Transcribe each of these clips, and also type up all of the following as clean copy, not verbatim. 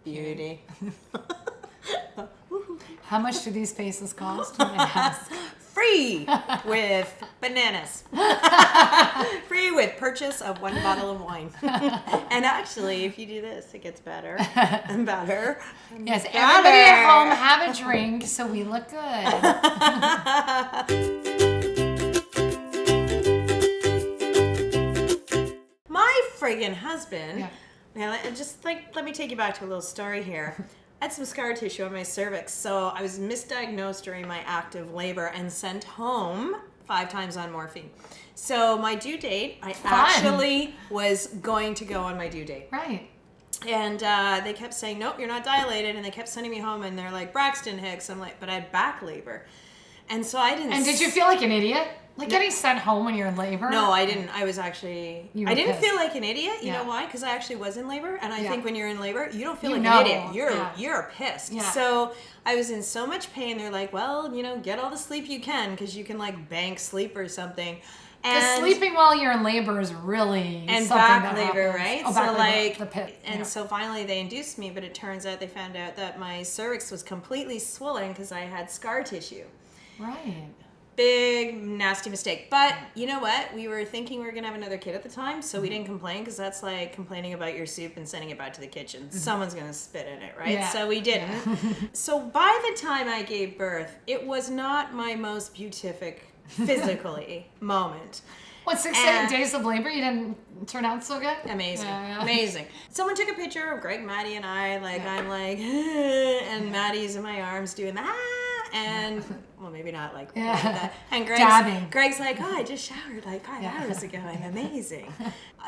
Beauty. How much do these faces cost? May I ask? Free with bananas. Free with purchase of 1 bottle of wine. And actually, if you do this, it gets better and better. And Yes, better. everybody at home have a drink so we look good. My friggin' husband. Yeah. Now, just let me take you back to a little story here. I had some scar tissue on my cervix, so I was misdiagnosed during my active labor and sent home 5 times on morphine. So my due date, I actually was going to go on my due date. Right. And they kept saying, nope, you're not dilated. And they kept sending me home, and they're like, Braxton Hicks. I'm like, but I had back labor. And so I didn't... And did you feel like an idiot? Like getting sent home when you're in labor? No, I didn't. I was actually... I didn't pissed. feel like an idiot. You know why? Because I actually was in labor. And I think when you're in labor, you don't feel like know. an idiot. You're pissed. Yeah. So I was in so much pain. They're like, well, get all the sleep you can because you can like bank sleep or something. Because sleeping while you're in labor is really and something back that labor, happens. right? Oh, so back like labor, the pit. And so finally they induced me, but it turns out they found out that my cervix was completely swollen because I had scar tissue. Right. Big nasty mistake. But you know what? We were thinking we were gonna have another kid at the time, so we didn't complain because that's like complaining about your soup and sending it back to the kitchen. Someone's gonna spit in it, right? Yeah. So we didn't. So by the time I gave birth, it was not my most beatific physically moment. What, 6 days of labor? You didn't turn out so good? Amazing. Yeah. Amazing. Someone took a picture of Greg, Maddie, and I. I'm like, and Maddie's in my arms doing that. And, well, maybe not like that. And Greg's like, oh, I just showered like 5 hours ago. I'm amazing.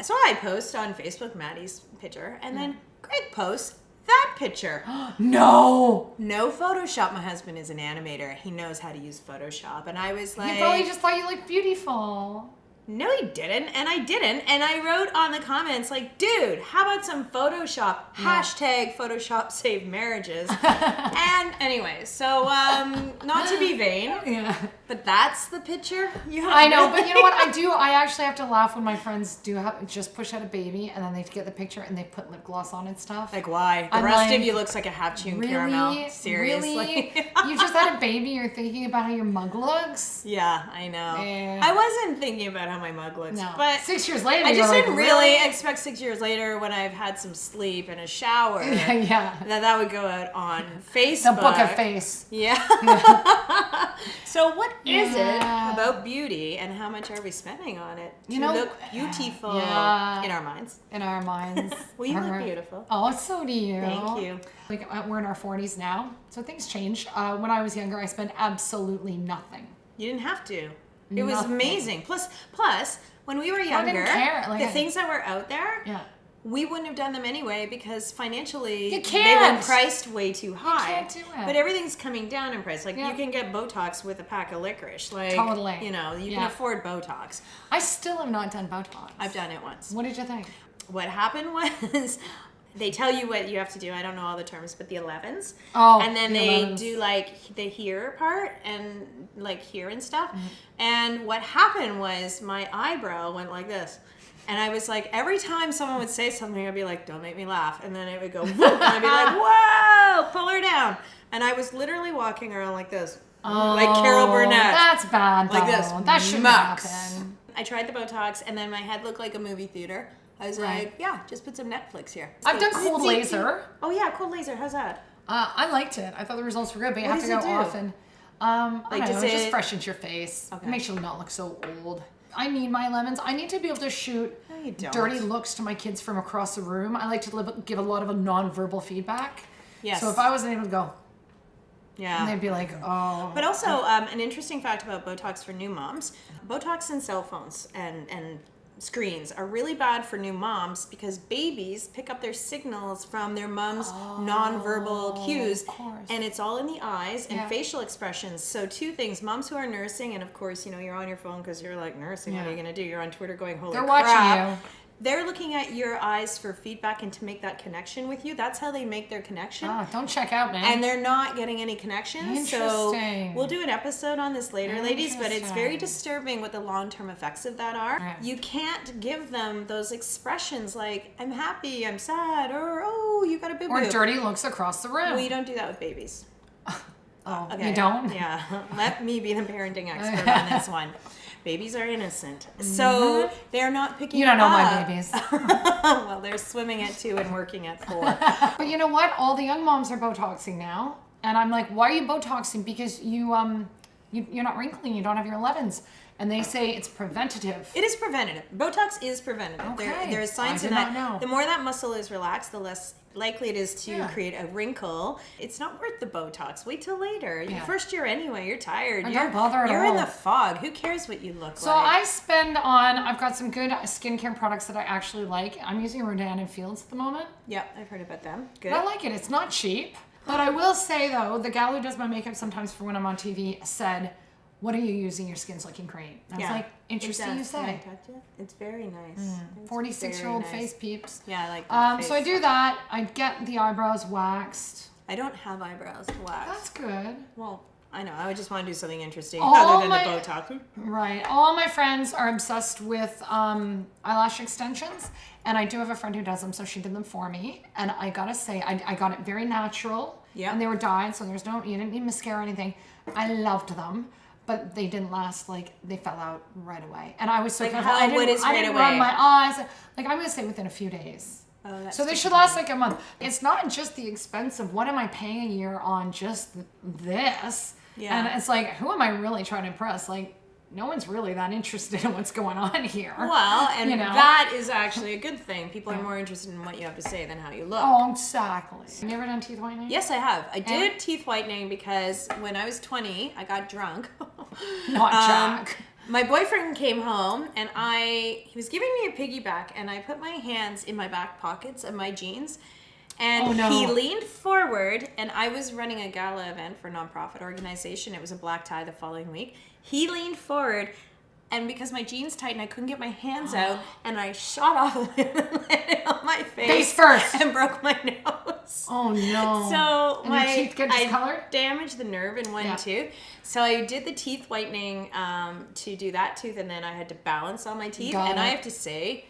So I post on Facebook Maddie's picture, and then Greg posts that picture. No Photoshop. My husband is an animator. He knows how to use Photoshop. And I was like... He probably just thought you looked beautiful. No, he didn't, and I didn't. And I wrote on the comments, like, dude, how about some Photoshop? Hashtag Photoshop save marriages. And anyway, so not to be vain, but that's the picture you have. I know, but you know what I do? I actually have to laugh when my friends do just push out a baby and then they get the picture and they put lip gloss on and stuff. Like, why? The rest of you looks like a half-chewed caramel. Seriously? Really? You just had a baby, you're thinking about how your mug looks? Yeah, I know. Yeah. I wasn't thinking about how my mug looks, but 6 years later, I just like, didn't really expect 6 years later when I've had some sleep and a shower that would go out on Facebook. The book of face. Yeah. So what is it about beauty and how much are we spending on it to look beautiful in our minds? In our minds. Well, you look beautiful. Oh, so do you. Thank you. Like, we're in our 40s now, so things change. When I was younger, I spent absolutely nothing. You didn't have to. It was amazing. Plus, when we were younger, I didn't care. Like, the things that were out there, we wouldn't have done them anyway because financially they were priced way too high. You can't do it. But everything's coming down in price. Like you can get Botox with a pack of licorice. Like totally. You can afford Botox. I still have not done Botox. I've done it once. What did you think? What happened was they tell you what you have to do. I don't know all the terms, but the 11s. Oh, and then they do like the here part and like here and stuff. Mm-hmm. And what happened was my eyebrow went like this. And I was like, every time someone would say something, I'd be like, don't make me laugh. And then it would go, whoop, and I'd be like, whoa, pull her down. And I was literally walking around like this, like Carol Burnett. That's bad, like this. That shouldn't happen. I tried the Botox, and then my head looked like a movie theater. I was like, yeah, just put some Netflix here. I've done cold laser. Oh, yeah, cold laser. How's that? I liked it. I thought the results were good, but you have to go often. I don't know, it just freshens your face. Okay. It makes you not look so old. I need my lemons. I need to be able to shoot dirty looks to my kids from across the room. I like to give a lot of a non-verbal feedback. Yes. So if I wasn't able to go, and they'd be like, oh. But also, an interesting fact about Botox for new moms, Botox in cell phones and screens are really bad for new moms because babies pick up their signals from their mom's nonverbal cues, and it's all in the eyes and facial expressions. So 2 things: moms who are nursing, and of course, you're on your phone because you're like nursing. What are you gonna do? You're on Twitter going, holy crap. They're watching you. they're looking at your eyes for feedback and to make that connection with you. That's how they make their connection. Don't check out, man. And they're not getting any connections. So we'll do an episode on this later, ladies, but it's very disturbing what the long-term effects of that are. Right. You can't give them those expressions like, I'm happy, I'm sad, or, oh, you got a boo-boo. Or dirty looks across the room. We don't do that with babies. Oh, okay. You don't? Yeah. Let me be the parenting expert on this one. Babies are innocent. So they're not picking up. You don't know my babies. Well, they're swimming at 2 and working at 4. But you know what? All the young moms are Botoxing now. And I'm like, why are you Botoxing? Because you're not wrinkling. You don't have your 11s. And they say it's preventative. It is preventative. Botox is preventative. Okay. There is science in that. The more that muscle is relaxed, the less likely it is to create a wrinkle. It's not worth the Botox. Wait till later. Your first year anyway, you're tired. Don't bother at all. You're in the fog. Who cares what you look like? So I've got some good skincare products that I actually like. I'm using Rodan and Fields at the moment. Yep, I've heard about them. Good. I like it. It's not cheap. But I will say though, the gal who does my makeup sometimes for when I'm on TV said, what are you using? Your skin's looking great. I was like, interesting you say. It's very nice. 46-year-old face peeps. Yeah, I like that face. So I do that. I get the eyebrows waxed. I don't have eyebrows waxed. That's good. Well, I know. I would just want to do something interesting All other than the Botox. Right. All my friends are obsessed with eyelash extensions. And I do have a friend who does them, so she did them for me. And I gotta say, I got it very natural. Yeah. And they were dyed, so you didn't need mascara or anything. I loved them. But they didn't last, they fell out right away. And I was so careful. I didn't rub my eyes. I'm going to say within a few days. Oh, that's so they should last a month. It's not just the expense of what am I paying a year on just this. Yeah. And it's like, who am I really trying to impress? No one's really that interested in what's going on here. Well, and that is actually a good thing. People are more interested in what you have to say than how you look. Oh, exactly. Have you ever done teeth whitening? Yes, I have. I did teeth whitening because when I was 20, I got drunk. Not Jack. My boyfriend came home and he was giving me a piggyback and I put my hands in my back pockets of my jeans. And he leaned forward, and I was running a gala event for a nonprofit organization. It was a black tie the following week. He leaned forward, and because my jeans tightened, I couldn't get my hands out, and I shot off of him and landed on my face first, and broke my nose. Oh no! So your teeth get discolored? I damaged the nerve in one tooth. So I did the teeth whitening to do that tooth, and then I had to balance on my teeth. I have to say,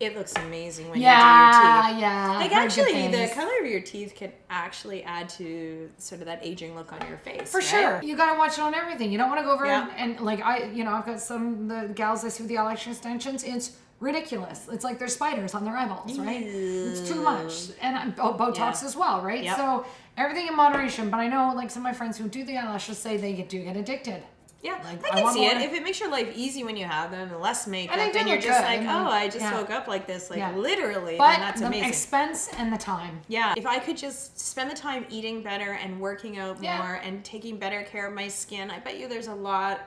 it looks amazing when you do your teeth. Yeah, actually, the color of your teeth can actually add to sort of that aging look on your face. For sure. You gotta watch it on everything. You don't want to go over and I've got the gals I see with the eyelash extensions. It's ridiculous. It's like there's spiders on their eyeballs, right? It's too much. And Botox as well, right? Yep. So everything in moderation. But I know some of my friends who do the eyelashes say they do get addicted. Yeah, I can see it. If it makes your life easy when you have them, and less makeup, and you're just I just woke up like this, literally, then that's amazing. But the expense and the time. Yeah, if I could just spend the time eating better and working out more and taking better care of my skin, I bet you there's a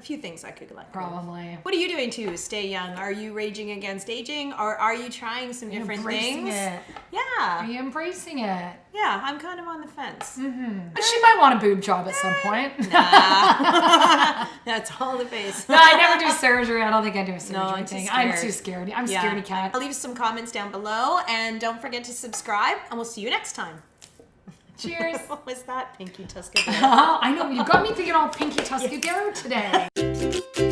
few things I could let go. Probably. What are you doing to stay young? Are you raging against aging, or are you trying some different things? It. Yeah. Are you embracing it? Yeah, I'm kind of on the fence. But she might want a boob job at some point. Nah. That's all the face. No, I never do surgery. I don't think I do a surgery thing. I'm too scared. I'm scaredy cat. I'll leave some comments down below, and don't forget to subscribe, and we'll see you next time. Cheers. What was that? Pinky Tuscadero. I know. You got me thinking all Pinky Tuscadero today.